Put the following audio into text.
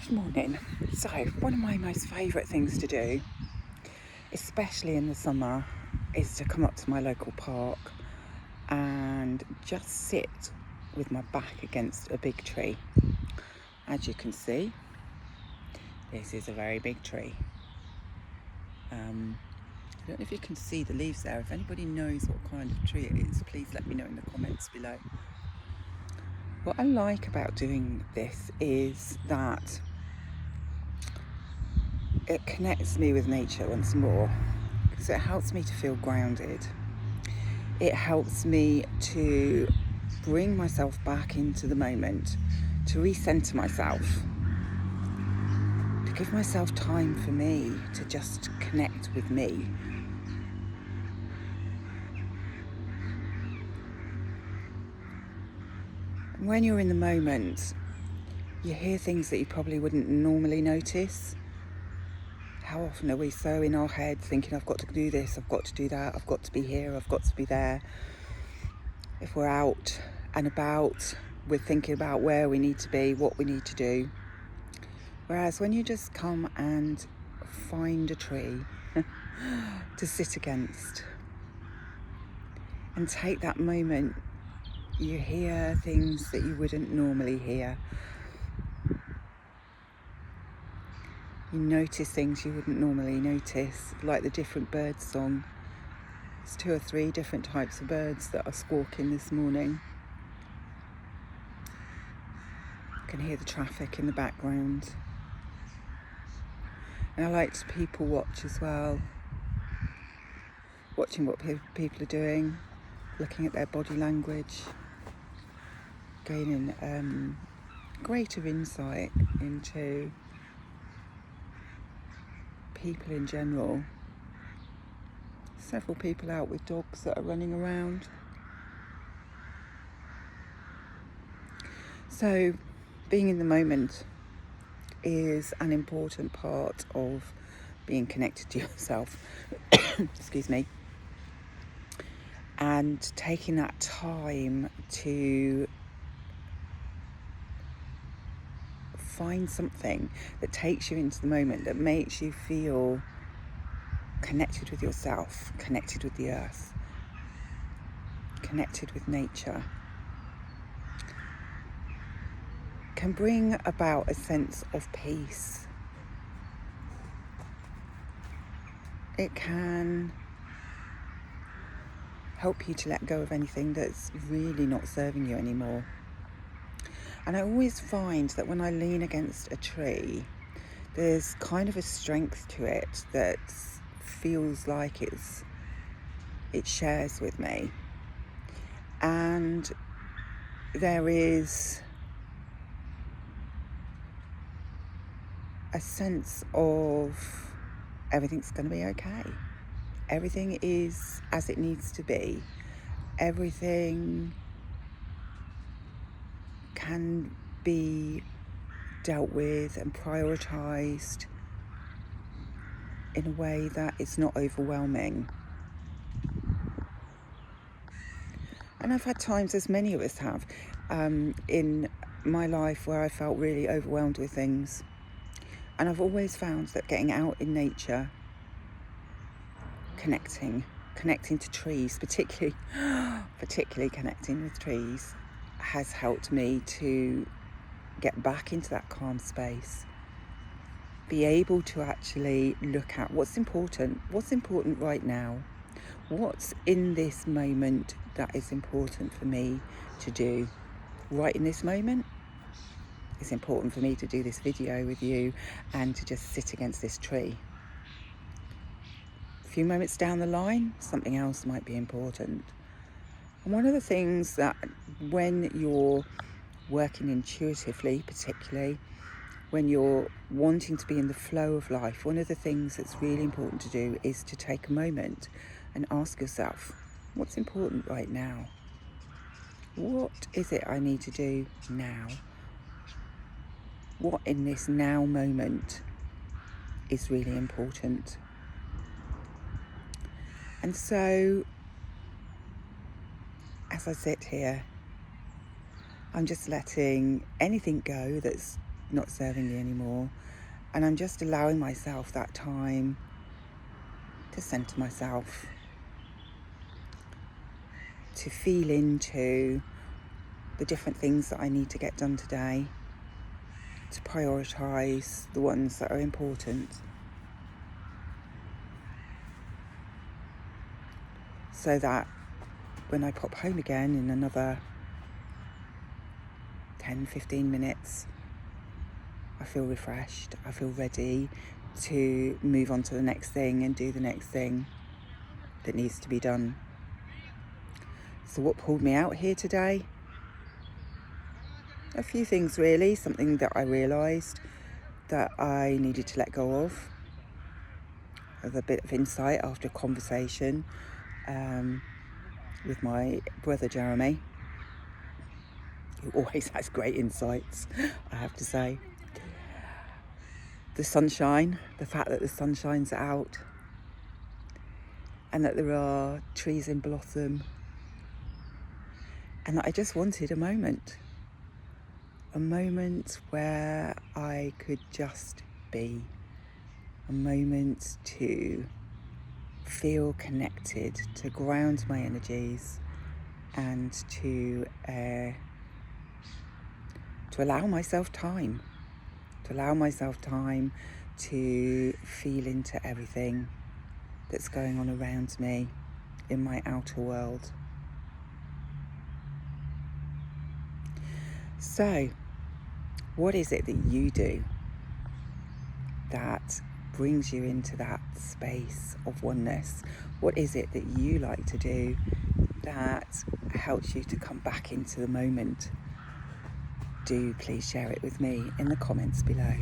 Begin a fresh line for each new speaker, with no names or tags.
Good morning. So, one of my most favourite things to do, especially in the summer, is to come up to my local park and just sit with my back against a big tree. As you can see, this is a very big tree. I don't know if you can see the leaves there. If anybody knows what kind of tree it is, please let me know in the comments below. What I like about doing this is that it connects me with nature once more, because it helps me to feel grounded. It helps me to bring myself back into the moment, to recenter myself, to give myself time for me, to just connect with me. When you're in the moment, you hear things that you probably wouldn't normally notice. How often are we so in our head thinking, I've got to do this, I've got to do that, I've got to be here, I've got to be there. If we're out and about, we're thinking about where we need to be, what we need to do. Whereas when you just come and find a tree to sit against and take that moment, you hear things that you wouldn't normally hear. You notice things you wouldn't normally notice, like the different bird song. There's 2 or 3 different types of birds that are squawking this morning. You can hear the traffic in the background. And I like to people watch as well, watching what people are doing, looking at their body language, gaining greater insight into people in general. Several people out with dogs that are running around. So being in the moment is an important part of being connected to yourself. Excuse me. And taking that time to find something that takes you into the moment, that makes you feel connected with yourself, connected with the earth, connected with nature, can bring about a sense of peace. It can help you to let go of anything that's really not serving you anymore. And I always find that when I lean against a tree, there's kind of a strength to it that feels like it shares with me. And there is a sense of everything's going to be okay. Everything is as it needs to be. Everything can be dealt with and prioritised in a way that is not overwhelming. And I've had times, as many of us have, in my life where I felt really overwhelmed with things. And I've always found that getting out in nature, connecting to trees, particularly connecting with trees, has helped me to get back into that calm space, be able to actually look at what's important right now, what's in this moment that is important for me to do right in this moment. It's important for me to do this video with you and to just sit against this tree. A few moments down the line, something else might be important. And one of the things that when you're working intuitively, particularly when you're wanting to be in the flow of life, one of the things that's really important to do is to take a moment and ask yourself, what's important right now? What is it I need to do now? What in this now moment is really important? And so, as I sit here, I'm just letting anything go that's not serving me anymore. And I'm just allowing myself that time to centre myself, to feel into the different things that I need to get done today, to prioritise the ones that are important, so that when I pop home again in another 10-15 minutes, I feel refreshed, I feel ready to move on to the next thing and do the next thing that needs to be done. So what pulled me out here today? A few things really. Something that I realised that I needed to let go of a bit of insight after a conversation with my brother Jeremy, who always has great insights, I have to say. The sunshine, the fact that the sun shines out and that there are trees in blossom, and that I just wanted a moment where I could just be, a moment to feel connected, to ground my energies, and to allow myself time, to feel into everything that's going on around me in my outer world. So, what is it that you do that brings you into that space of oneness? What is it that you like to do that helps you to come back into the moment? Do please share it with me in the comments below.